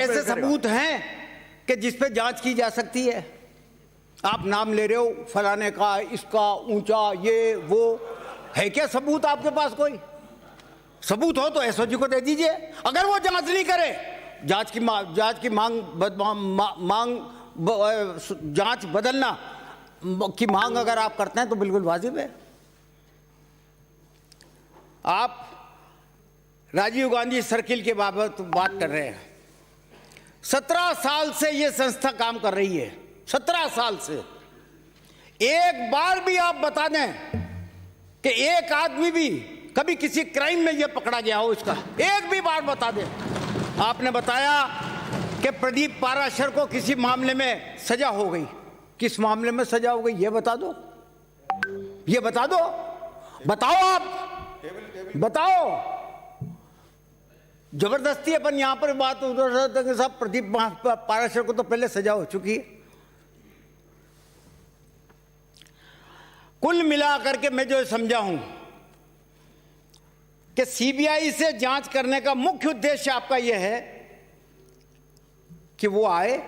ऐसे सबूत हैं कि जिस पे जांच की जा सकती है? आप नाम ले रहे हो फलाने का, इसका, ऊंचा, ये वो, है क्या सबूत आपके पास? कोई सबूत हो तो एसओजी को दे दीजिए। अगर वो जांच नहीं करे, जांच की जांच बदलना की मांग अगर आप करते हैं तो बिल्कुल वाजिब है। आप राजीव गांधी सर्किल के बाबत बात कर रहे हैं। 17 साल से ये संस्था काम कर रही है, 17 साल से। एक बार भी आप बता दें कि एक आदमी भी कभी किसी क्राइम में ये पकड़ा गया हो, इसका एक भी बार बता दें। आपने बताया कि प्रदीप पाराशर को किसी मामले में सजा हो गई। किस मामले में सजा हो गई ये बता दो, ये बता दो, बताओ आप, बताओ। जबरदस्ती अपन यहां पर बात उधर कि साहब प्रदीप पाराशर को तो पहले सजा हो चुकी है। कुल मिलाकर के मैं जो समझा हूं कि सीबीआई से जांच करने का मुख्य उद्देश्य आपका यह है कि वो आए,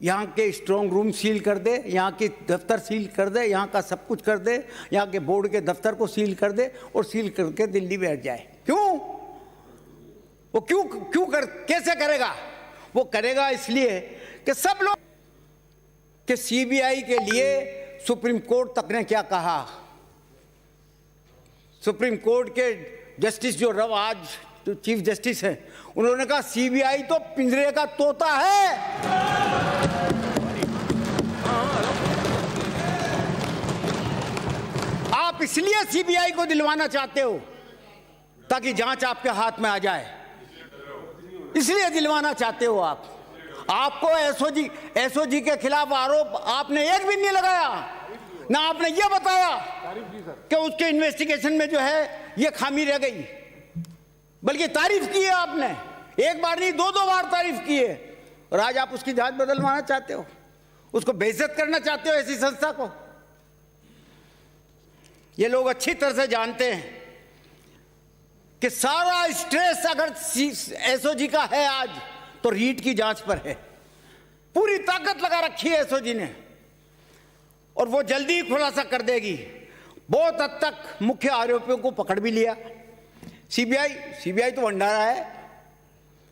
यहां के स्ट्रांग रूम सील कर दे, यहां के दफ्तर सील कर दे, यहां का सब कुछ कर दे, यहां के बोर्ड के दफ्तर को सील कर दे और सील करके दिल्ली बैठ जाए। क्यों? वो कैसे करेगा? वो करेगा इसलिए कि सब लोग कि सीबीआई के लिए सुप्रीम कोर्ट तक ने क्या कहा। सुप्रीम कोर्ट के जस्टिस जो आज जो चीफ जस्टिस हैं, उन्होंने कहा सीबीआई तो पिंजरे का तोता है। आप इसलिए सीबीआई को दिलवाना चाहते हो ताकि जांच आपके हाथ में आ जाए, इसलिए दिलवाना चाहते हो आप। आपको एसओजी के खिलाफ आरोप आपने एक भी नहीं लगाया, ना आपने ये बताया कि उसके इन्वेस्टिगेशन में जो है ये खामी रह गई, बल्कि तारीफ की है आपने। एक बार नहीं, दो बार तारीफ की है। और आज आप उसकी जांच बदलवाना चाहते हो, उसको बेइज्जत करना चाहते हो ऐसी संस्था को। ये लोग अच्छी तरह से जानते हैं कि सारा स्ट्रेस अगर एसओजी का है आज तो रीट की जांच पर है। पूरी ताकत लगा रखी है एसओजी ने और वो जल्दी ही खुलासा कर देगी। बहुत हद तक मुख्य आरोपियों को पकड़ भी लिया सीबीआई तो भंडारा है।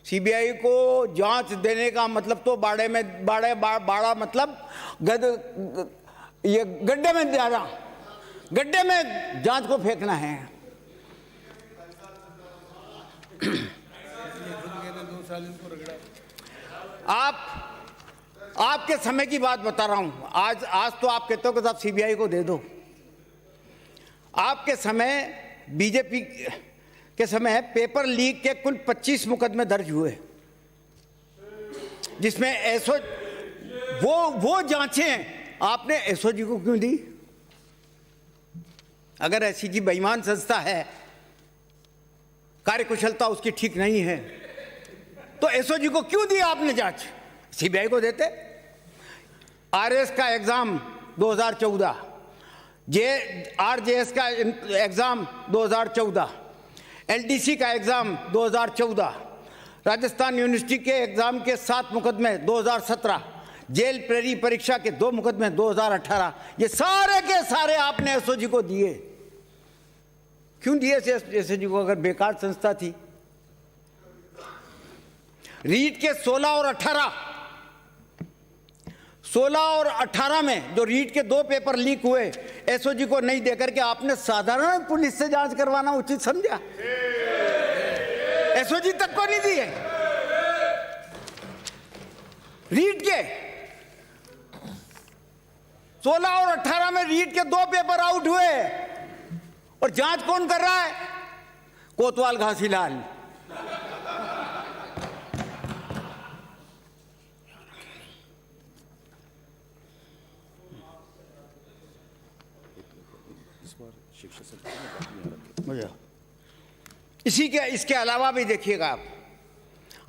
सीबीआई को जांच देने का मतलब तो बाड़ा मतलब ये गड्ढे में जाना, गड्ढे में जांच को फेंकना है। आपके समय की बात बता रहा हूं। आज तो आप कहते हो कि साहब सीबीआई को दे दो। आपके समय बीजेपी के समय पेपर लीक के कुल 25 मुकदमे दर्ज हुए, जिसमें वो जांचें आपने एसओजी को क्यों दी? अगर ऐसी की बेईमान संस्था है, कार्यकुशलता उसकी ठीक नहीं है, तो एसओजी को क्यों दी आपने जांच? सीबीआई को देते। आरएस का एग्जाम 2014, आरजेएस का एग्जाम 2014, एलडीसी का एग्जाम 2014, राजस्थान यूनिवर्सिटी के एग्जाम के 7 मुकदमे 2017, जेल प्रेरी परीक्षा के 2 मुकदमे 2018, ये सारे के सारे आपने एसओजी को दिए। क्यों दिए एसओजी को अगर बेकार संस्था थी? रीट के 16 और 18 में जो रीट के 2 पेपर लीक हुए, एसओजी को नहीं देकर के आपने साधारण पुलिस से जांच करवाना उचित समझा। एसओजी तक को नहीं दिए। रीट के 16 और 18 में रीट के 2 पेपर आउट हुए और जांच कौन कर रहा है? कोतवाल घासीलाल। इसके अलावा भी देखिएगा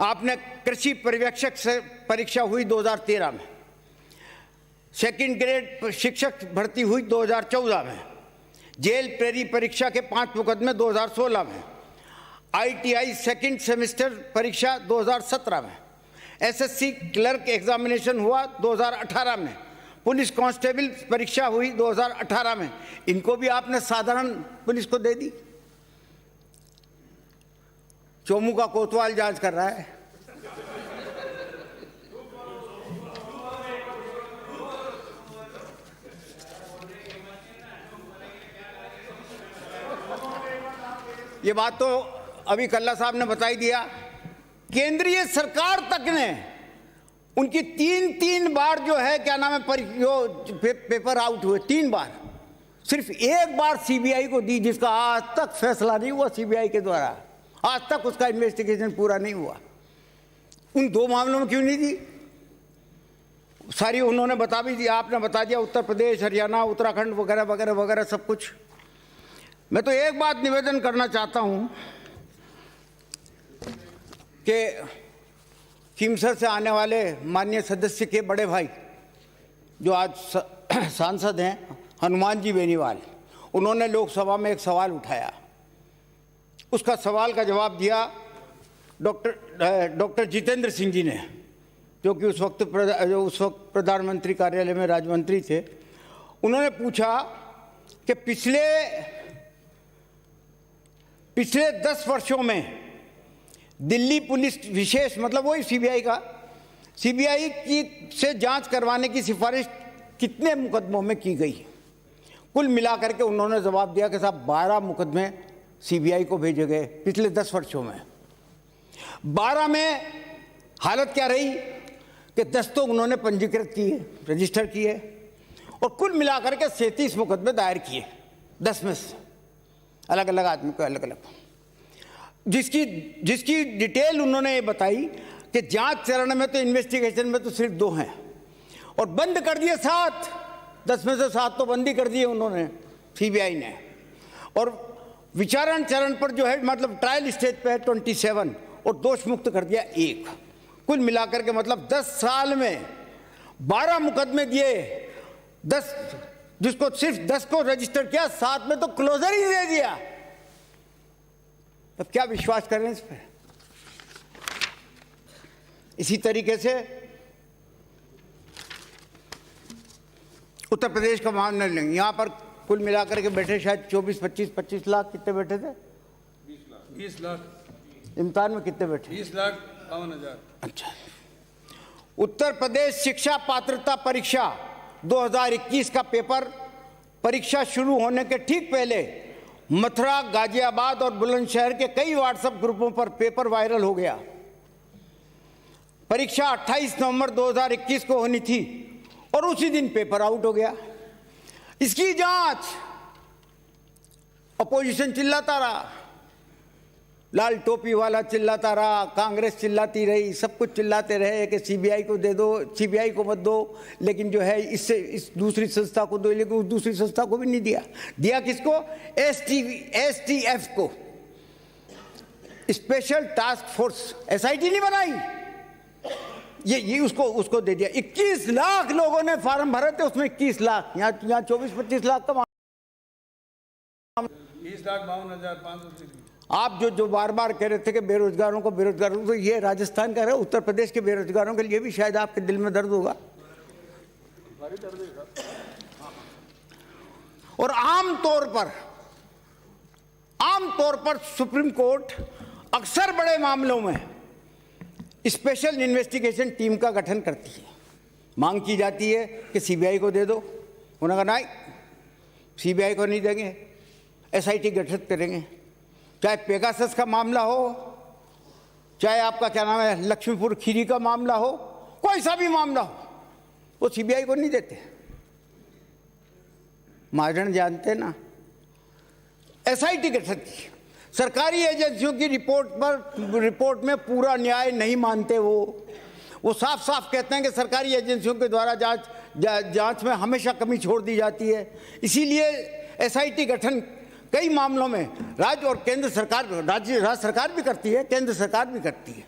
आपने कृषि पर्यवेक्षक से परीक्षा हुई 2013 में, सेकंड ग्रेड शिक्षक भर्ती हुई 2014 में, जेल प्रेरी परीक्षा के 5 मुकदमे 2016 में, ITI सेकंड सेमेस्टर परीक्षा 2017 में, SSC क्लर्क एग्जामिनेशन हुआ 2018 में, पुलिस कांस्टेबल परीक्षा हुई 2018 में। इनको भी आपने साधारण पुलिस को दे दी। चोमू का कोतवाल जांच कर रहा है। ये बात तो अभी कल्ला साहब ने बता ही दिया। केंद्रीय सरकार तक ने उनकी तीन बार जो है क्या नाम है पेपर आउट हुए, 3 बार। सिर्फ 1 बार सीबीआई को दी, जिसका आज तक फैसला नहीं हुआ सीबीआई के द्वारा, आज तक उसका इन्वेस्टिगेशन पूरा नहीं हुआ। उन 2 मामलों में क्यों नहीं दी? सारी उन्होंने बता भी दिया, आपने बता दिया, उत्तर प्रदेश, हरियाणा, उत्तराखंड वगैरह वगैरह वगैरह सब कुछ। मैं तो एक बात निवेदन करना चाहता हूं कि खीमसर से आने वाले माननीय सदस्य के बड़े भाई जो आज सांसद हैं, हनुमान जी बेनीवाल, उन्होंने लोकसभा में एक सवाल उठाया। उसका सवाल का जवाब दिया डॉक्टर जितेंद्र सिंह जी ने, जो कि उस वक्त प्रधानमंत्री कार्यालय में राज्य मंत्री थे। उन्होंने पूछा कि पिछले 10 वर्षों में दिल्ली पुलिस विशेष, मतलब वही सीबीआई की से जांच करवाने की सिफारिश कितने मुकदमों में की गई? कुल मिलाकर के उन्होंने जवाब दिया कि साहब 12 मुकदमे सीबीआई को भेजे गए पिछले 10 वर्षों में। 12 में हालत क्या रही कि 10 तो उन्होंने पंजीकृत किए, रजिस्टर किए, और कुल मिलाकर के 37 मुकदमे दायर किए 10 में से, अलग अलग आदमी को अलग अलग। जिसकी डिटेल उन्होंने ये बताई कि जांच चरण में तो इन्वेस्टिगेशन में तो सिर्फ 2 हैं और बंद कर दिए 7, 10 में से 7 तो बंद ही कर दिए उन्होंने सीबीआई ने, और विचारण चरण पर जो है मतलब ट्रायल स्टेज पे है 27 और दोष मुक्त कर दिया 1। कुल मिलाकर के मतलब 10 साल में 12 मुकदमे दिए, 10 जिसको सिर्फ 10 को रजिस्टर किया, 7 में तो क्लोजर ही दे दिया। अब क्या विश्वास करें इस पर? इसी तरीके से उत्तर प्रदेश का मामला लेंगे। यहां पर कुल मिलाकर के बैठे शायद 25 लाख कितने बैठे थे? 20 लाख। इम्तिहान में कितने बैठे? 20,52,000। अच्छा। उत्तर प्रदेश शिक्षा पात्रता परीक्षा 2021 का पेपर परीक्षा शुरू होने के ठीक पहले मथुरा, गाजियाबाद और बुलंदशहर के कई व्हाट्सएप ग्रुपों पर पेपर वायरल हो गया। परीक्षा 28 नवंबर 2021 को होनी थी और उसी दिन पेपर आउट हो गया। इसकी जांच अपोजिशन चिल्लाता रहा, लाल टोपी वाला चिल्लाता रहा, कांग्रेस चिल्लाती रही, सब कुछ चिल्लाते रहे कि सीबीआई को दे दो, सीबीआई को मत दो, लेकिन जो है इससे इस दूसरी संस्था को दो, लेकिन उस दूसरी संस्था को भी नहीं दिया। दिया किसको? STF को, स्पेशल टास्क फोर्स, SIT नहीं बनाई, ये उसको दे दिया। 21 लाख लोगों ने फॉर्म भरे थे, उसमें 21 लाख, यहाँ 24-25 लाख का 20,52,500। आप जो बार बार कह रहे थे कि बेरोजगारों को, तो ये राजस्थान का है, उत्तर प्रदेश के बेरोजगारों के लिए भी शायद आपके दिल में दर्द होगा। और आम तौर पर सुप्रीम कोर्ट अक्सर बड़े मामलों में स्पेशल इन्वेस्टिगेशन टीम का गठन करती है। मांग की जाती है कि सीबीआई को दे दो, उन्होंने कहा नहीं, सीबीआई को नहीं देंगे, SIT गठित करेंगे। चाहे पेगासस का मामला हो, चाहे आपका क्या नाम है लक्ष्मीपुर खीरी का मामला हो, कोई सा भी मामला हो, वो सीबीआई को नहीं देते। महाजन जानते ना, SIT गठित की। सरकारी एजेंसियों की रिपोर्ट में पूरा न्याय नहीं मानते। वो साफ साफ कहते हैं कि सरकारी एजेंसियों के द्वारा जांच में हमेशा कमी छोड़ दी जाती है। इसीलिए SIT गठन कई मामलों में राज्य और केंद्र सरकार, राज्य सरकार भी करती है, केंद्र सरकार भी करती है।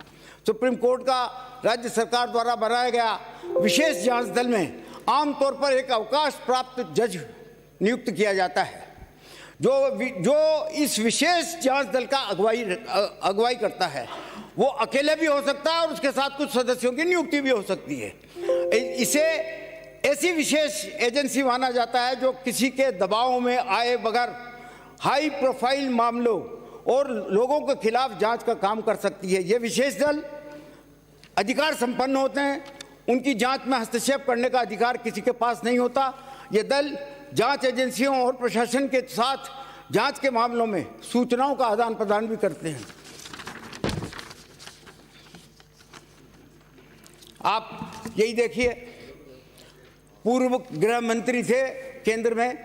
सुप्रीम कोर्ट का राज्य सरकार द्वारा बनाया गया विशेष जांच दल में आमतौर पर एक अवकाश प्राप्त जज नियुक्त किया जाता है, जो इस विशेष जांच दल का अगुवाई करता है वो अकेले भी हो सकता है और उसके साथ कुछ सदस्यों की नियुक्ति भी हो सकती है। इसे ऐसी विशेष एजेंसी माना जाता है जो किसी के दबाव में आए बगैर हाई प्रोफाइल मामलों और लोगों के खिलाफ जांच का काम कर सकती है। ये विशेष दल अधिकार संपन्न होते हैं, उनकी जांच में हस्तक्षेप करने का अधिकार किसी के पास नहीं होता। ये दल जांच एजेंसियों और प्रशासन के साथ जांच के मामलों में सूचनाओं का आदान प्रदान भी करते हैं। आप यही देखिए, पूर्व गृह मंत्री थे केंद्र में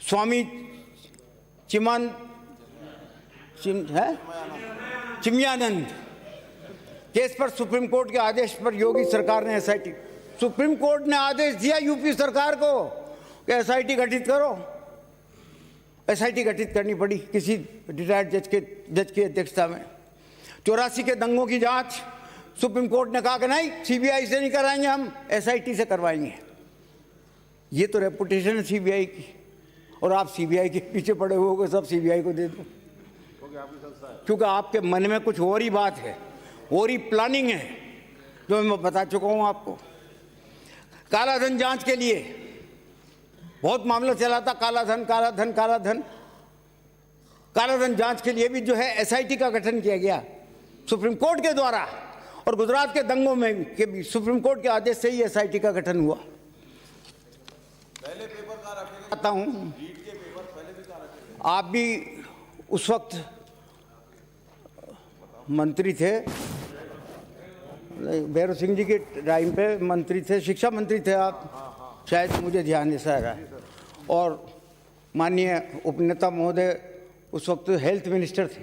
स्वामी चिमयानंद, केस पर सुप्रीम कोर्ट के आदेश पर योगी सरकार ने एसआईटी, सुप्रीम कोर्ट ने आदेश दिया यूपी सरकार को कि एसआईटी गठित करो। एसआईटी गठित करनी पड़ी किसी रिटायर्ड जज की अध्यक्षता में। 84 के दंगों की जांच सुप्रीम कोर्ट ने कहा कि नहीं, सीबीआई से नहीं कराएंगे, हम एसआईटी से करवाएंगे। ये तो रेपुटेशन है सीबीआई की, और आप सीबीआई के पीछे पड़े हुए हो, सब सीबीआई को दे दो, क्योंकि आपके मन में कुछ और ही बात है, और ही प्लानिंग है, जो मैं बता चुका हूं आपको। कालाधन जांच के लिए बहुत मामला चला था, कालाधन जांच के लिए भी जो है एसआईटी का गठन किया गया सुप्रीम कोर्ट के द्वारा, और गुजरात के दंगों में के भी सुप्रीम कोर्ट के आदेश से ही एसआईटी का गठन हुआ। पहले पेपर कहाँ रखे आता हूँ, लीड के पेपर पहले भी कहाँ रखे? आप भी उस वक्त मंत्री थे, भैरव सिंह जी के टाइम पे मंत्री थे, शिक्षा मंत्री थे आप, शायद मुझे ध्यान ऐसा रहा है, और माननीय उपनेता महोदय उस वक्त हेल्थ मिनिस्टर थे,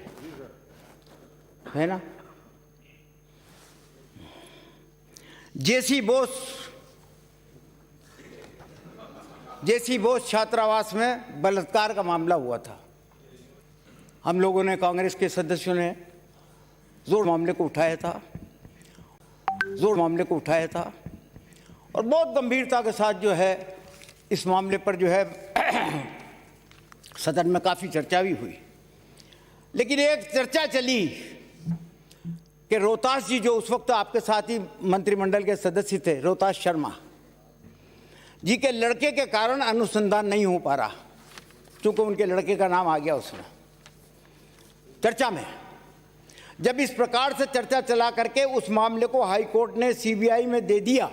है ना। जेसी बोस छात्रावास में बलात्कार का मामला हुआ था। हम लोगों ने, कांग्रेस के सदस्यों ने जोर मामले को उठाया था, और बहुत गंभीरता के साथ जो है इस मामले पर जो है सदन में काफ़ी चर्चा भी हुई। लेकिन एक चर्चा चली कि रोहतास जी, जो उस वक्त आपके साथ ही मंत्रिमंडल के सदस्य थे, रोहतास शर्मा जी के लड़के के कारण अनुसंधान नहीं हो पा रहा, क्योंकि उनके लड़के का नाम आ गया उसमें चर्चा में। जब इस प्रकार से चर्चा चला करके उस मामले को हाई कोर्ट ने सीबीआई में दे दिया,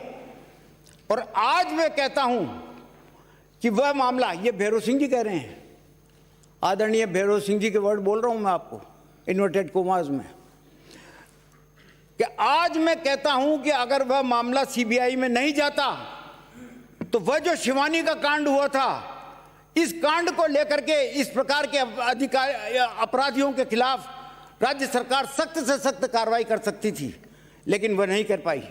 और आज मैं कहता हूं कि वह मामला, ये भैरव सिंह जी कह रहे हैं, आदरणीय भैरव सिंह जी के वर्ड बोल रहा हूं मैं आपको इन्वर्टेड कोमास में, कि आज मैं कहता हूं कि अगर वह मामला सीबीआई में नहीं जाता तो वह जो शिवानी का कांड हुआ था, इस कांड को लेकर के इस प्रकार के अपराधियों के खिलाफ राज्य सरकार सख्त से सख्त कार्रवाई कर सकती थी, लेकिन वह नहीं कर पाई।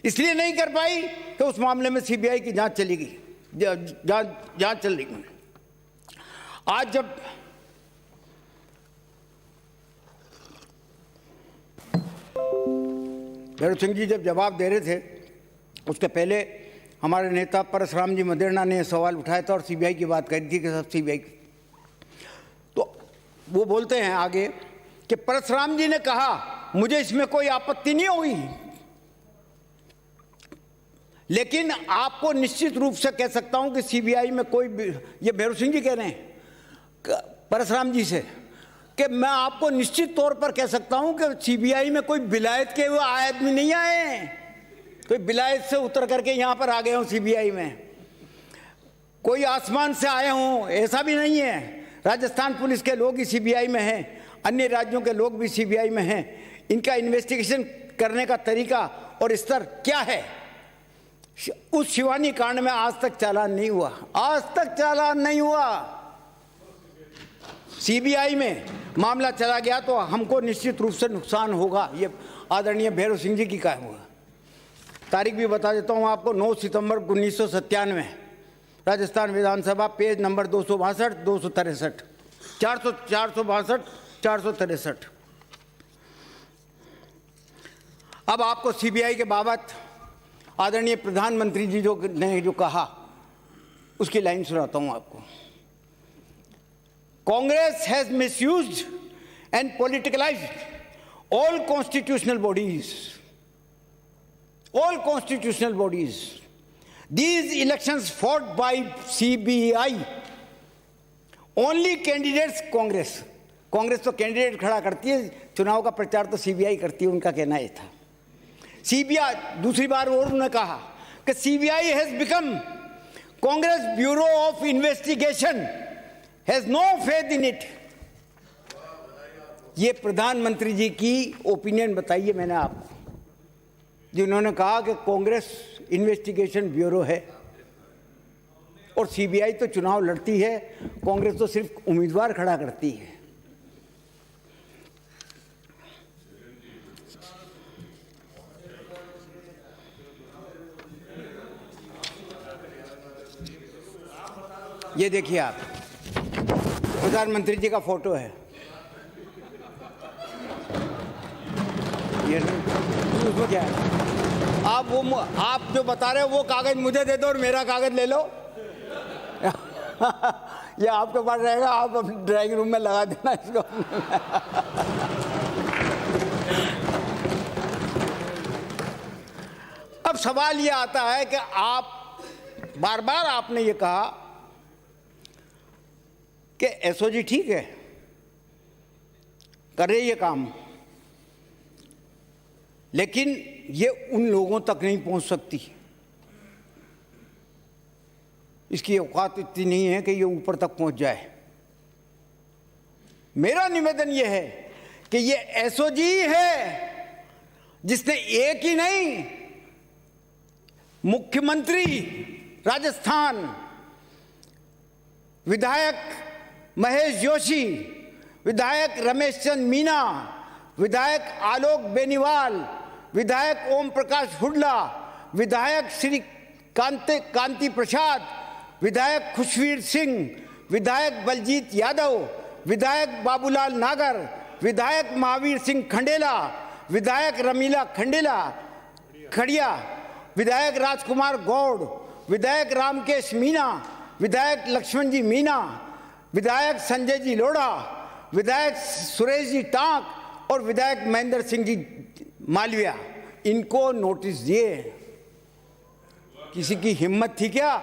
इसलिए नहीं कर पाई कि उस मामले में सीबीआई की जांच चली गई, जांच चल रही। आज जब भैरव सिंह जी जब जवाब दे रहे थे, उसके पहले हमारे नेता परशुराम जी मदेरणा ने सवाल उठाया था और सीबीआई की बात कही थी कि सब सीबीआई की। तो वो बोलते हैं आगे कि परशुराम जी ने कहा मुझे इसमें कोई आपत्ति नहीं होगी, लेकिन आपको निश्चित रूप से कह सकता हूं कि सीबीआई में कोई, ये भैरव सिंह जी कह रहे हैं परशुराम जी से, कि मैं आपको निश्चित तौर पर कह सकता हूं कि सीबीआई में कोई विलायत के वो आदमी नहीं आए, कोई विलायत से उतर करके यहां पर आ गए हों सीबीआई में, कोई आसमान से आए हों, ऐसा भी नहीं है। राजस्थान पुलिस के लोग ही सीबीआई में हैं, अन्य राज्यों के लोग भी सीबीआई में हैं। इनका इन्वेस्टिगेशन करने का तरीका और स्तर क्या है? उस शिवानी कांड में आज तक चालान नहीं हुआ, आज तक चालान नहीं हुआ। सीबीआई में मामला चला गया तो हमको निश्चित रूप से नुकसान होगा। ये आदरणीय भैरव सिंह जी की कहा हुआ। तारीख भी बता देता हूँ आपको, 9 सितंबर 1997, राजस्थान विधानसभा, पेज नंबर 262, 263, 462, 463। अब आपको सीबीआई के बाबत आदरणीय प्रधानमंत्री जी ने जो कहा उसकी लाइन सुनाता हूं आपको। Congress has misused and politicalized all constitutional bodies. All constitutional bodies. These elections fought by CBI. Only candidates Congress. Congress तो कैंडिडेट खड़ा करती है, चुनाव का प्रचार तो सीबीआई करती है, उनका कहना ये था। सीबीआई दूसरी बार और उन्होंने कहा कि CBI has become Congress bureau of investigation, has no faith in it. ये प्रधानमंत्री जी की ओपिनियन बताइए मैंने आपको, जिन्होंने कहा कि कांग्रेस इन्वेस्टिगेशन ब्यूरो है और सीबीआई तो चुनाव लड़ती है, कांग्रेस तो सिर्फ उम्मीदवार खड़ा करती है। ये देखिए आप, प्रधानमंत्री जी का फोटो है, ये उसमें क्या है? आप जो बता रहे हो वो कागज मुझे दे दो और मेरा कागज ले लो। ये आपके पास रहेगा, आप अपने ड्राइंग रूम में लगा देना इसको। अब सवाल ये आता है कि आप बार बार आपने ये कहा कि एसओजी ठीक है, कर रही है काम, लेकिन ये उन लोगों तक नहीं पहुंच सकती। इसकी औकात इतनी नहीं है कि ये ऊपर तक पहुंच जाए। मेरा निवेदन ये है कि ये एसओजी है जिसने एक ही नहीं, मुख्यमंत्री राजस्थान, विधायक महेश जोशी, विधायक रमेश चंद मीना, विधायक आलोक बेनीवाल, विधायक ओम प्रकाश हुड्डा, विधायक श्री कांति प्रसाद, विधायक खुशवीर सिंह, विधायक बलजीत यादव, विधायक बाबूलाल नागर, विधायक महावीर सिंह खंडेला, विधायक रमीला खड़िया, विधायक राजकुमार गौड़, विधायक रामकेश मीना, विधायक लक्ष्मण जी मीना, विधायक संजय जी लोढ़ा, विधायक सुरेश जी टांक और विधायक महेंद्र सिंह जी मालविया, इनको नोटिस दिए। किसी की हिम्मत थी क्या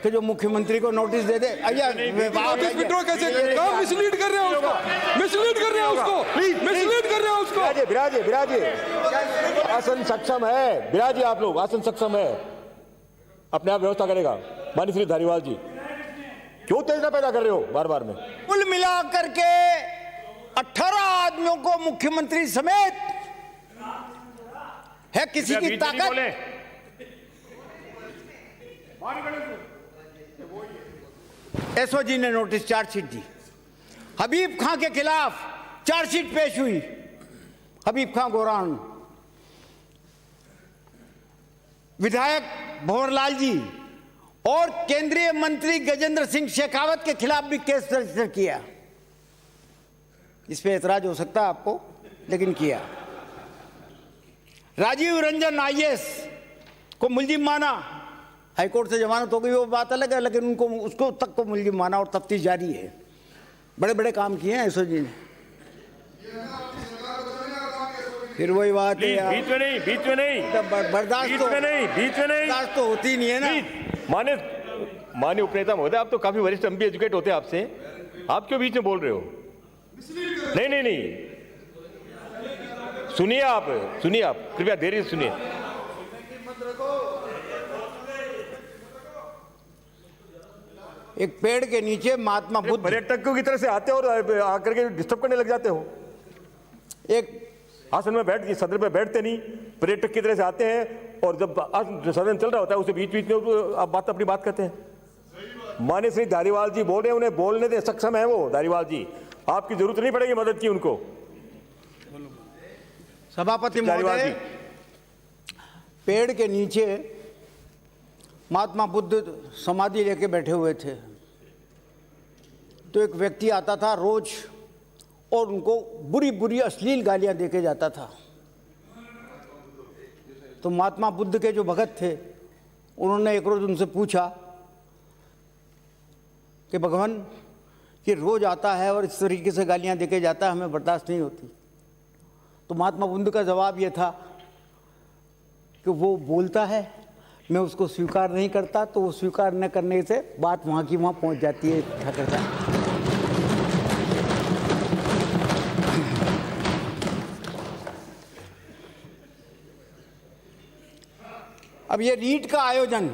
कि जो मुख्यमंत्री को नोटिस दे दे? नोटिस विड्रॉ कैसे करेगा? मिसलीड कर रहे हैं उसको, मिसलीड कर रहे हैं उसको, मिसलीड कर रहे हैं उसको। बिराजे आसन सक्षम है, बिराजे आप लोग, आसन सक्षम है, अपने आप व्यवस्था करेगा। माननीय श्री धारीवाल जी, क्यों तेजना पैदा कर रहे हो बार बार में? कुल मिलाकर के 18 आदमियों को मुख्यमंत्री समेत है किसी की ताकत? एसओजी ने नोटिस चार्जशीट दी। हबीब खां के खिलाफ चार्जशीट पेश हुई। हबीब खां गोरान, विधायक भंवरलाल जी और केंद्रीय मंत्री गजेंद्र सिंह शेखावत के खिलाफ भी केस रजिस्टर किया। इस पे एतराज हो सकता है आपको, लेकिन किया। राजीव रंजन आईएएस को मुलजिम माना, हाईकोर्ट से जमानत हो गई वो बात अलग है, लेकिन उनको उसको तक को मुलजिम माना और तफ्तीश जारी है। बड़े बड़े काम किए हैं एसओजी ने। फिर वही बात है, बीच में नहीं बर्दाश्त तो होती नहीं है ना। माननीय उपनेता महोदय, आप तो काफी वरिष्ठ एमपी एजुकेट होते हैं आपसे, आप क्यों बीच में बोल रहे हो? नहीं, सुनिए आप, कृपया धैर्य से सुनिए। एक पेड़ के नीचे महात्मा बुद्ध, पर्यटकों की तरह से आते हो और आकर के डिस्टर्ब करने लग जाते हो। एक आसन में बैठ, सदन में बैठते नहीं, पर्यटक की तरह से आते हैं और जब सदन चल रहा होता है उसे बीच में आप अपनी बात करते हैं। माननीय श्री धारीवाल जी बोल रहे हैं, उन्हें बोलने दे, सक्षम है वो धारीवाल जी, आपकी जरूरत नहीं पड़ेगी मदद की उनको। सभापति महोदय, पेड़ के नीचे महात्मा बुद्ध समाधि लेके बैठे हुए थे, तो एक व्यक्ति आता था रोज और उनको बुरी बुरी अश्लील गालियां देके जाता था। तो महात्मा बुद्ध के जो भगत थे उन्होंने एक रोज उनसे पूछा कि भगवान, कि रोज आता है और इस तरीके से गालियां देके जाता है, हमें बर्दाश्त नहीं होती। तो महात्मा बुद्ध का जवाब ये था कि वो बोलता है, मैं उसको स्वीकार नहीं करता, तो वो स्वीकार न करने से बात वहाँ की वहाँ पहुँच जाती है ठाकर साहब। अब ये रीट का आयोजन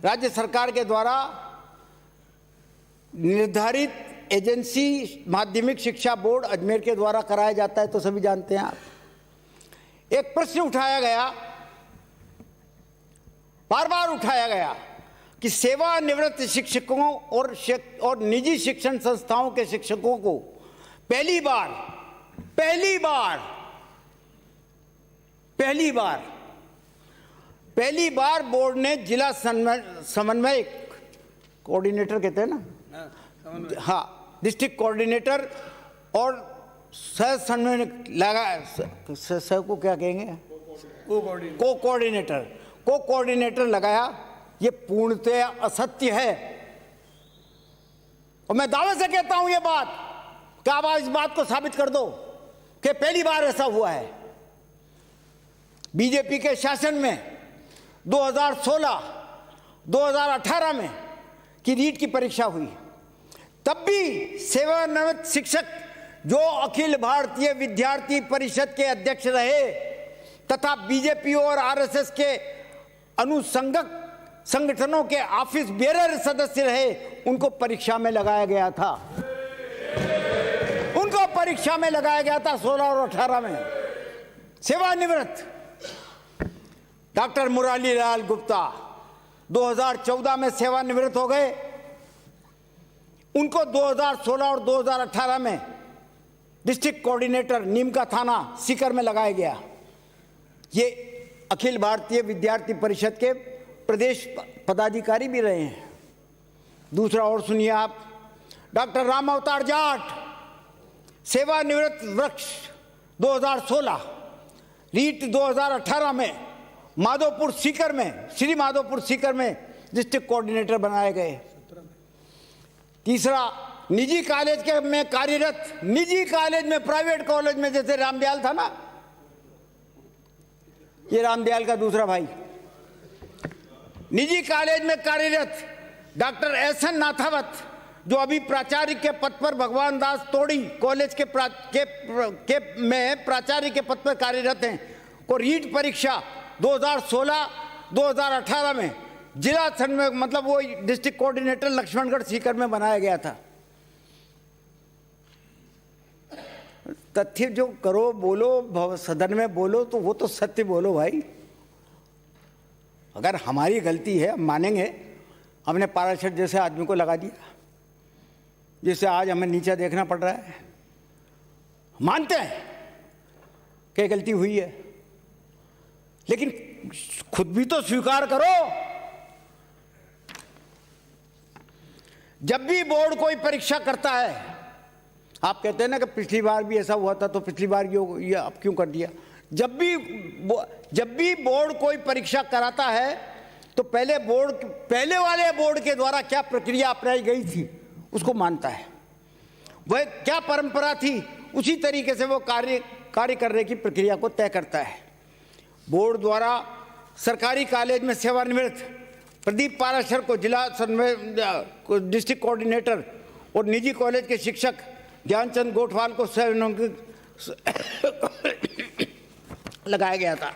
राज्य सरकार के द्वारा निर्धारित एजेंसी माध्यमिक शिक्षा बोर्ड अजमेर के द्वारा कराया जाता है, तो सभी जानते हैं आप। एक प्रश्न उठाया गया, बार बार उठाया गया कि सेवानिवृत्त शिक्षकों और निजी शिक्षण संस्थाओं के शिक्षकों को पहली बार बोर्ड ने जिला समन्वय कोऑर्डिनेटर कहते हैं ना, हाँ, डिस्ट्रिक्ट कोऑर्डिनेटर और सह समन्वय लगा, सह को क्या कहेंगे, को कोऑर्डिनेटर लगाया। ये पूर्णतः असत्य है और मैं दावे से कहता हूं ये बात कि आप इस बात को साबित कर दो कि पहली बार ऐसा हुआ है। बीजेपी के शासन में 2016-2018 में की रीट की परीक्षा हुई, तब भी सेवानिवृत्त शिक्षक जो अखिल भारतीय विद्यार्थी परिषद के अध्यक्ष रहे तथा बीजेपी और आरएसएस के अनुसंगक संगठनों के ऑफिस बेरर सदस्य रहे, उनको परीक्षा में लगाया गया था। उनको परीक्षा में लगाया गया था 16 और 18 में। सेवानिवृत्त डॉक्टर मुरारी लाल गुप्ता 2014 में सेवानिवृत्त हो गए, उनको 2016 और 2018 में डिस्ट्रिक्ट कोऑर्डिनेटर नीमका थाना सीकर में लगाया गया। ये अखिल भारतीय विद्यार्थी परिषद के प्रदेश पदाधिकारी भी रहे हैं। दूसरा और सुनिए आप, डॉक्टर राम अवतार जाट सेवानिवृत्त वृक्ष 2016, रीट 2018 में माधोपुर सीकर में, श्री माधोपुर सीकर में डिस्ट्रिक्ट कोऑर्डिनेटर बनाए गए। तीसरा, निजी कॉलेज के में कार्यरत, निजी कॉलेज में, प्राइवेट कॉलेज में, जैसे रामदयाल था ना, ये रामदयाल का दूसरा भाई, निजी कॉलेज में कार्यरत डॉक्टर एसएन नाथावत, जो अभी प्राचार्य के पद पर भगवान दास तोड़ी कॉलेज में प्राचार्य के पद पर कार्यरत हैं, को रीट परीक्षा 2016-2018 में जिला समन्वय, मतलब वो डिस्ट्रिक्ट कोऑर्डिनेटर लक्ष्मणगढ़ सीकर में बनाया गया था। तथ्य जो करो बोलो, सदन में बोलो, तो वो तो सत्य बोलो भाई। अगर हमारी गलती है, हम मानेंगे, हमने पाराशर जैसे आदमी को लगा दिया, जिससे आज हमें नीचा देखना पड़ रहा है। मानते हैं कि गलती हुई है, लेकिन खुद भी तो स्वीकार करो। जब भी बोर्ड कोई परीक्षा करता है, आप कहते हैं ना कि पिछली बार भी ऐसा हुआ था, तो पिछली बार ये अब क्यों कर दिया। जब भी बोर्ड कोई परीक्षा कराता है, तो पहले वाले बोर्ड के द्वारा क्या प्रक्रिया अपनाई गई थी उसको मानता है। वह क्या परंपरा थी, उसी तरीके से वो कार्य करने की प्रक्रिया को तय करता है। बोर्ड द्वारा सरकारी कॉलेज में सेवानिवृत्त प्रदीप पाराशर को जिला डिस्ट्रिक्ट कोऑर्डिनेटर और निजी कॉलेज के शिक्षक ज्ञानचंद गोठवाल को लगाया गया था।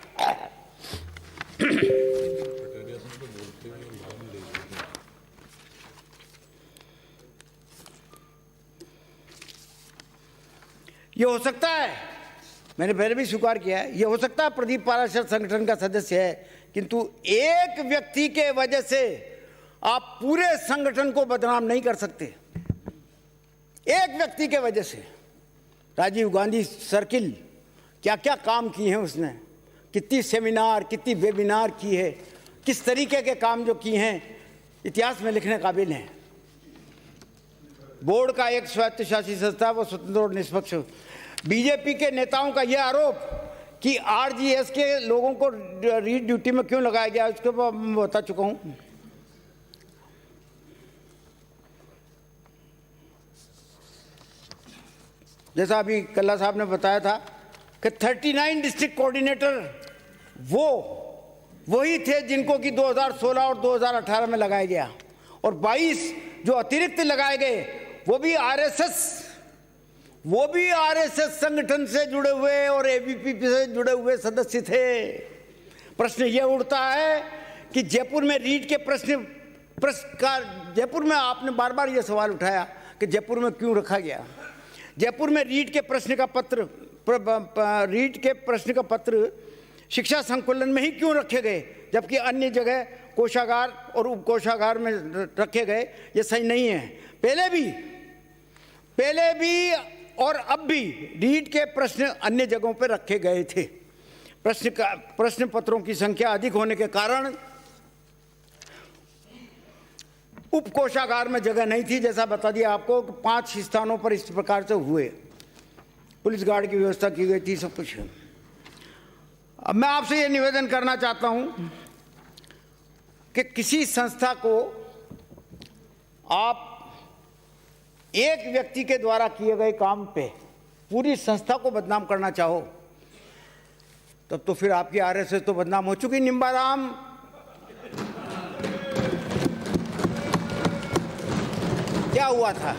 ये हो सकता है, मैंने पहले भी स्वीकार किया है, ये हो सकता है प्रदीप पाराशर संगठन का सदस्य है, किंतु एक व्यक्ति के वजह से आप पूरे संगठन को बदनाम नहीं कर सकते। एक व्यक्ति के वजह से राजीव गांधी सर्किल क्या क्या काम किए हैं उसने, कितनी सेमिनार, कितनी वेबिनार की है, किस तरीके के काम जो किए हैं, इतिहास में लिखने काबिल हैं। बोर्ड का एक स्वायत्तशासी संस्था, वो स्वतंत्र और निष्पक्ष। बीजेपी के नेताओं का यह आरोप कि आरजीएस के लोगों को रीट ड्यूटी में क्यों लगाया गया, उसके मैं बता चुका हूं। जैसा अभी कल्ला साहब ने बताया था कि 39 डिस्ट्रिक्ट कोऑर्डिनेटर वही थे जिनको कि 2016 और 2018 में लगाया गया, और 22 जो अतिरिक्त लगाए गए वो भी आरएसएस संगठन से जुड़े हुए और एबीवीपी से जुड़े हुए सदस्य थे। प्रश्न यह उठता है कि जयपुर में रीट के जयपुर में आपने बार बार यह सवाल उठाया कि जयपुर में क्यों रखा गया। जयपुर में रीट के प्रश्न का पत्र शिक्षा संकुलन में ही क्यों रखे गए, जबकि अन्य जगह कोषागार और उप कोषागार में रखे गए? ये सही नहीं है। पहले भी और अब भी रीट के प्रश्न अन्य जगहों पर रखे गए थे। प्रश्न पत्रों की संख्या अधिक होने के कारण उप कोषागार में जगह नहीं थी। जैसा बता दिया आपको कि 5 स्थानों पर इस प्रकार से हुए, पुलिस गार्ड की व्यवस्था की गई थी, सब कुछ। अब मैं आपसे ये निवेदन करना चाहता हूं कि किसी संस्था को आप एक व्यक्ति के द्वारा किए गए काम पे पूरी संस्था को बदनाम करना चाहो, तब तो फिर आपकी आरएसएस तो बदनाम हो चुकी। निम्बाराम क्या हुआ था?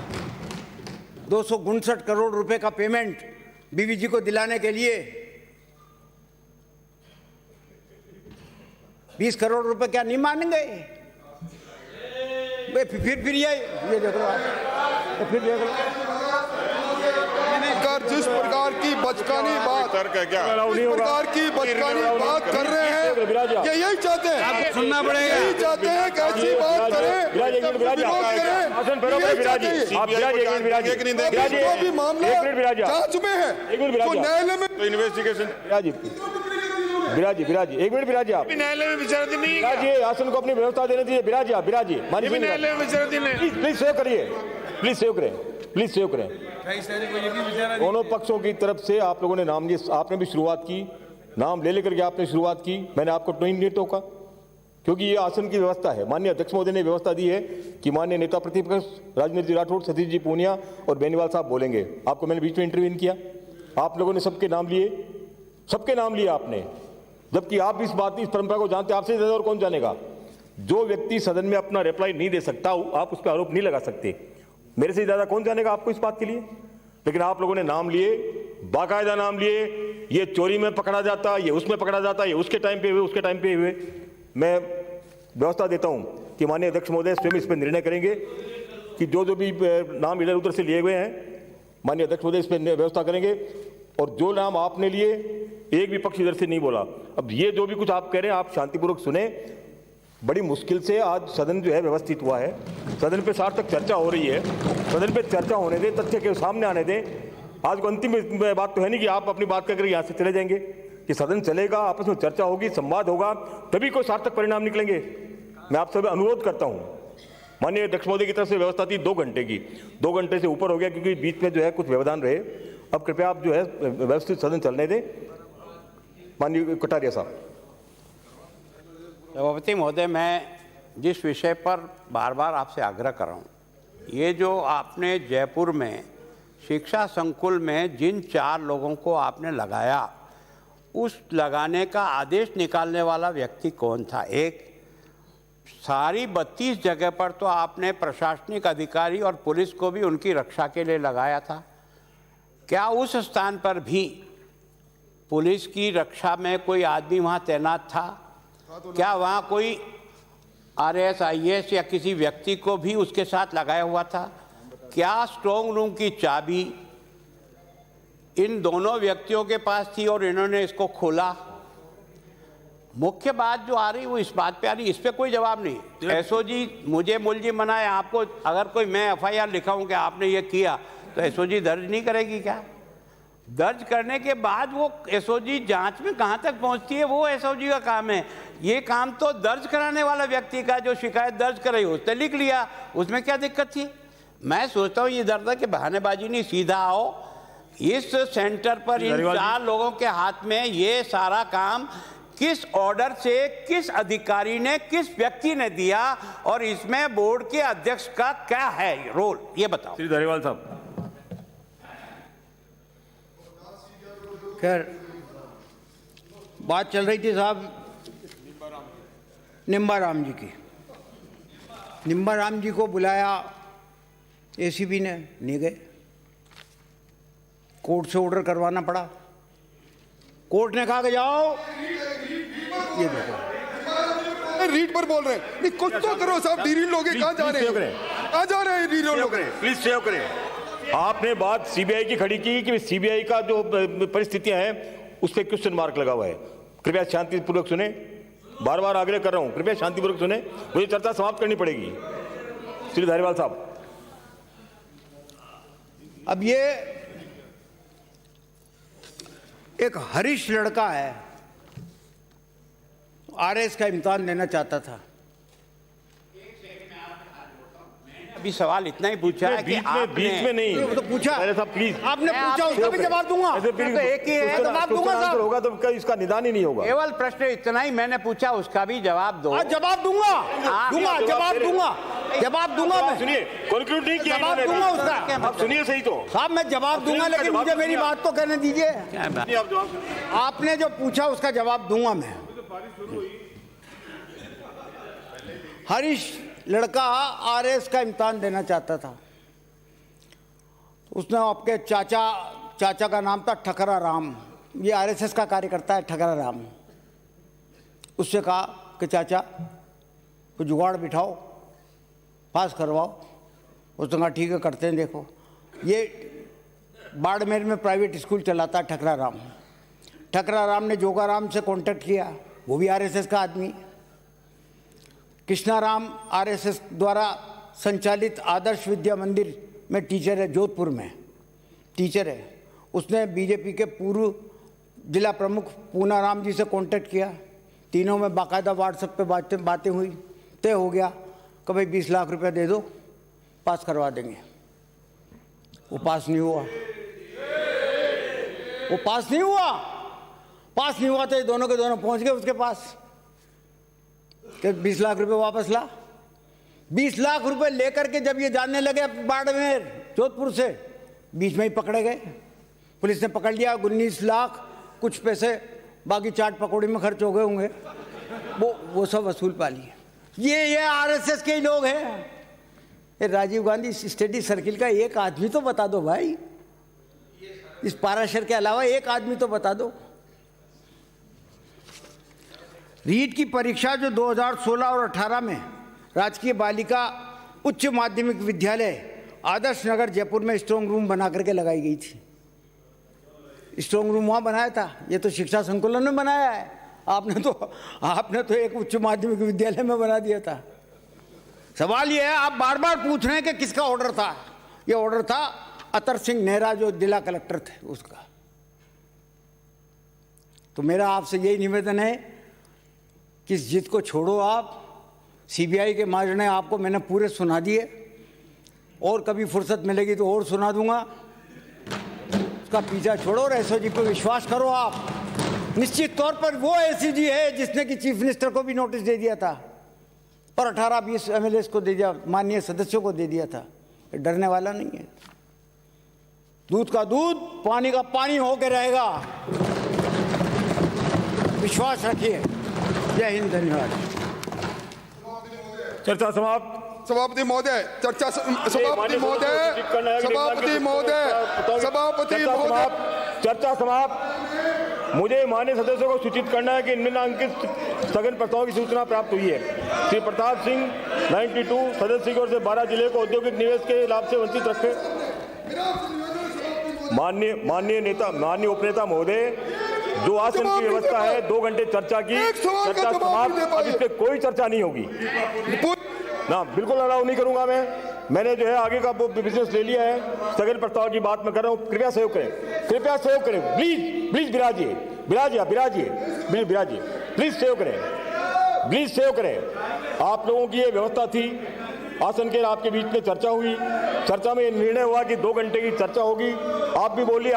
259 करोड़ रुपए का पेमेंट बीवी जी को दिलाने के लिए 20 करोड़ रुपए क्या नहीं मानेंगे? फिर ये देख लो आप, तो फिर देख लो जिस प्रकार की बचकानी बात कर रहे हैं, ये यही चाहते हैं, सुनना पड़ेगा, यही चाहते हैं कि ऐसी बात करें, जो भी मामला जांच में है तो न्यायालय में इन्वेस्टिगेशन। बिराजी एक मिनट बिराजी, आप न्यायालय में विचाराधीन नहीं है। बिराजी आसन को अपनी व्यवस्था देने दीजिए। बिराजी न्यायालय में विचाराधीन है। प्लीज सेव करिए, प्लीज सेव करें। दोनों पक्षों की तरफ से आप लोगों ने नाम लिए, आपने भी शुरुआत की, नाम ले लेकर के आपने शुरुआत की। मैंने आपको नहीं टोका, क्योंकि ये आसन की व्यवस्था है। माननीय अध्यक्ष महोदय ने व्यवस्था दी है कि माननीय नेता प्रतिपक्ष राजेंद्र जी राठौड़, सतीश जी पूनिया और बेनीवाल साहब बोलेंगे। आपको मैंने बीच में इंटरव्यू किया, आप लोगों ने सबके नाम लिए आपने, जबकि आप इस परंपरा को जानते, आपसे ज्यादा और कौन जानेगा। जो व्यक्ति सदन में अपना रिप्लाई नहीं दे सकता, आप उस पर आरोप नहीं लगा सकते। मेरे से ज्यादा कौन जानेगा आपको इस बात के लिए? लेकिन आप लोगों ने नाम लिए, बाकायदा नाम लिए। ये चोरी में पकड़ा जाता, ये उसमें पकड़ा जाता, ये उसके टाइम पे हुए, उसके टाइम पे हुए। मैं व्यवस्था देता हूं कि माननीय अध्यक्ष महोदय स्वयं इस पर निर्णय करेंगे कि जो भी नाम इधर उधर से लिए हुए हैं, माननीय अध्यक्ष महोदय इस पर व्यवस्था करेंगे। और जो नाम आपने लिए, एक भी पक्ष इधर से नहीं बोला। अब ये जो भी कुछ आप कह रहे हैं, आप शांतिपूर्वक सुने। बड़ी मुश्किल से आज सदन जो है व्यवस्थित हुआ है, सदन पे सार्थक चर्चा हो रही है। सदन पे चर्चा होने दें, तथ्य के सामने आने दें। आज को अंतिम बात तो है नहीं कि आप अपनी बात करके यहाँ से चले जाएंगे, कि सदन चलेगा, आपस में चर्चा होगी, संवाद होगा, तभी कोई सार्थक परिणाम निकलेंगे। मैं आप सब अनुरोध करता हूँ, माननीय अध्यक्ष महोदय की तरफ से व्यवस्था थी 2 घंटे की, 2 घंटे से ऊपर हो गया क्योंकि बीच में जो है कुछ व्यवधान रहे। अब कृपया आप जो है व्यवस्थित सदन चलने दें। माननीय कटारिया साहब। सभापति महोदय, मैं जिस विषय पर बार बार आपसे आग्रह कर रहा हूँ, ये जो आपने जयपुर में शिक्षा संकुल में जिन 4 लोगों को आपने लगाया, उस लगाने का आदेश निकालने वाला व्यक्ति कौन था? एक सारी 32 जगह पर तो आपने प्रशासनिक अधिकारी और पुलिस को भी उनकी रक्षा के लिए लगाया था। क्या उस स्थान पर भी पुलिस की रक्षा में कोई आदमी वहाँ तैनात था? क्या वहाँ कोई आरएएस, आईएएस या किसी व्यक्ति को भी उसके साथ लगाया हुआ था? क्या स्ट्रॉन्ग रूम की चाबी इन दोनों व्यक्तियों के पास थी और इन्होंने इसको खोला? मुख्य बात जो आ रही वो इस बात पे आ रही, इस पे कोई जवाब नहीं। एसओजी मुझे मुलजिम बनाए, आपको अगर कोई मैं एफआईआर लिखाऊं कि आपने ये किया, तो एसओजी दर्ज नहीं करेगी क्या? दर्ज करने के बाद वो एसओजी जांच में कहाँ तक पहुँचती है, वो एसओजी का काम है। ये काम तो दर्ज कराने वाला व्यक्ति का, जो शिकायत दर्ज कराई उसने लिख लिया, उसमें क्या दिक्कत थी? मैं सोचता हूँ ये दर्द है कि बहानेबाजी नहीं, सीधा आओ इस सेंटर पर इन 4 लोगों के हाथ में ये सारा काम किस ऑर्डर से, किस अधिकारी ने, किस व्यक्ति ने दिया, और इसमें बोर्ड के अध्यक्ष का क्या है रोल, ये बताओ। श्री धारीवाल साहब। खैर बात चल रही थी साहब निम्बाराम जी की। निम्बाराम जी को बुलाया एसीपी ने, नहीं गए। कोर्ट से ऑर्डर करवाना पड़ा। कोर्ट ने कहा कि जाओ। ये देखो रीड पर बोल रहे हैं। नहीं कुछ तो करो साहब, डीरील लोग कहाँ जा रहे हैं? कहाँ जा रहे हैं डीरील लोग? प्लीज सेव करें। आपने बात सीबीआई की खड़ी की कि सीबीआई का जो परिस्थितियां हैं उस पर क्वेश्चन मार्क लगा हुआ है। कृपया शांतिपूर्वक सुने, बार बार आग्रह कर रहा हूं, कृपया शांतिपूर्वक सुने, मुझे चर्चा समाप्त करनी पड़ेगी। श्री धारीवाल साहब, अब ये एक हरीश लड़का है, आरएस का इम्तिहान देना चाहता था। अभी सवाल इतना ही पूछा है कि बीच में नहीं तो पूछा साहब, प्लीज आपने पूछा, उसका भी जवाब दूंगा। तो एक ही है, जवाब दूंगा साहब। होगा तो इसका निदान ही नहीं होगा। केवल प्रश्न इतना ही मैंने पूछा, उसका भी जवाब दो। जवाब दूंगा, दूंगा, जवाब दूंगा, जवाब दूंगा मैं। सुनिए, कंक्लूड नहीं किया जवाब दूंगा उसका। आप सुनिए सही तो साहब मैं जवाब दूंगा, लेकिन मुझे मेरी बात तो कहने दीजिए। आपने जो पूछा उसका जवाब दूंगा मैं। हरीश लड़का आरएस का इम्तिहान देना चाहता था। उसने आपके चाचा का नाम था ठकरा राम, ये आरएसएस का कार्यकर्ता है ठकरा राम। उससे कहा कि चाचा को जुगाड़ बिठाओ, पास करवाओ। उसने कहा ठीक है करते हैं। देखो ये बाड़मेर में प्राइवेट स्कूल चलाता है ठकरा राम। ठकरा राम ने जोगाराम से कांटेक्ट किया, वो भी आरएसएस का आदमी। कृष्णाराम आरएसएस द्वारा संचालित आदर्श विद्या मंदिर में टीचर है, जोधपुर में टीचर है। उसने बीजेपी के पूर्व जिला प्रमुख पूनाराम जी से कांटेक्ट किया। तीनों में बाकायदा व्हाट्सएप पे बातें हुई, तय हो गया कि भाई 20 लाख रुपए दे दो, पास करवा देंगे। वो पास नहीं हुआ, वो पास नहीं हुआ। पास नहीं हुआ तो ये दोनों के दोनों पहुंच गए उसके पास कि 20 लाख रुपए वापस ला। 20 लाख रुपए लेकर के जब ये जानने लगे बाड़मेर जोधपुर से, बीच में ही पकड़े गए। पुलिस ने पकड़ लिया। 19 लाख कुछ पैसे बाकी चाट पकौड़ी में खर्च हो गए होंगे, वो सब वसूल पा लिए। ये आरएसएस के ही लोग हैं। राजीव गांधी स्टडी सर्किल का एक आदमी तो बता दो भाई, इस पाराशर के अलावा एक आदमी तो बता दो। रीट की परीक्षा जो 2016 और 18 में राजकीय बालिका उच्च माध्यमिक विद्यालय आदर्श नगर जयपुर में स्ट्रांग रूम बना करके लगाई गई थी। स्ट्रांग रूम वहाँ बनाया था, ये तो शिक्षा संकुलन में बनाया है। आपने तो एक उच्च माध्यमिक विद्यालय में बना दिया था। सवाल ये है, आप बार बार पूछ रहे हैं कि किसका ऑर्डर था। ये ऑर्डर था अतर सिंह नेहरा जो जिला कलेक्टर थे उसका। तो मेरा आपसे यही निवेदन है कि इस जिद को छोड़ो आप। सीबीआई के माजने आपको मैंने पूरे सुना दिए, और कभी फुर्सत मिलेगी तो और सुना दूंगा। उसका पीछा छोड़ो और एसओजी को विश्वास करो आप। निश्चित तौर पर वो एसीजी है जिसने कि चीफ मिनिस्टर को भी नोटिस दे दिया था, पर 18-20 एमएलएस को दे दिया, माननीय सदस्यों को दे दिया था। डरने वाला नहीं है। दूध का दूध, पानी का पानी होकर रहेगा, विश्वास रखिए। जय हिंद, धन्यवाद। चर्चा समाप्त। सभापति महोदय, चर्चा सभापति महोदय, सभापति महोदय, सभापति महोदय, चर्चा समाप्त। मुझे माननीय सदस्यों को सूचित करना है कि निम्नलिखित स्थगन प्रस्ताव की सूचना प्राप्त हुई है। श्री प्रताप सिंह 92 सदस्य की ओर से 12 जिले को औद्योगिक निवेश के लाभ से वंचित रखे। माननीय उपनेता महोदय, जो आसन की व्यवस्था है 2 घंटे चर्चा की, चर्चा समाप्त। अब इस पे कोई चर्चा नहीं होगी ना, बिल्कुल अलाउ नहीं करूंगा मैंने जो है आगे का बिजनेस ले लिया है। स्थगन प्रस्ताव की बात मैं कर रहा हूं, कृपया सहयोग करें, कृपया सहयोग करें। प्लीज बिराजिए, प्लीज सहयोग करें, प्लीज सहयोग करें। आप लोगों की ये व्यवस्था थी, आसन के आपके बीच में चर्चा हुई, चर्चा में निर्णय हुआ कि 2 घंटे की चर्चा होगी। आप भी बोलिए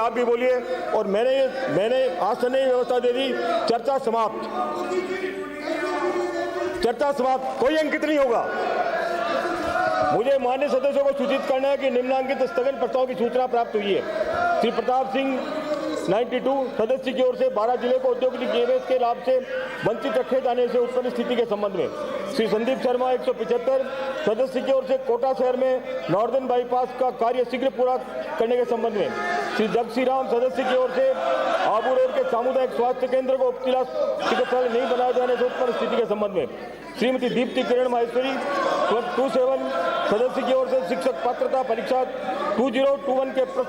और मैंने आसन ने व्यवस्था दे दी। चर्चा समाप्त, कोई अंकित नहीं होगा। मुझे माननीय सदस्यों को सूचित करना है कि निम्नलिखित स्थगन प्रस्ताव की सूचना प्राप्त हुई है। श्री प्रताप सिंह 92 सदस्य की ओर से 12 जिले को औद्योगिक निवेश के लाभ से वंचित रखे जाने से उत्पन्न स्थिति के संबंध में श्री संदीप शर्मा 175 सदस्य की ओर से कोटा शहर में नॉर्दर्न बाईपास का कार्य शीघ्र पूरा करने के संबंध में श्री जगसी राम सदस्य की ओर से आबू रोड के सामुदायिक स्वास्थ्य केंद्र को उपजिला चिकित्सालय नहीं बनाए जाने से उत्पन्न स्थिति के संबंध में श्रीमती दीप्ति किरण माहेश्वरी 27 सदस्य की ओर से शिक्षक पात्रता परीक्षा 2021 के प्रश्न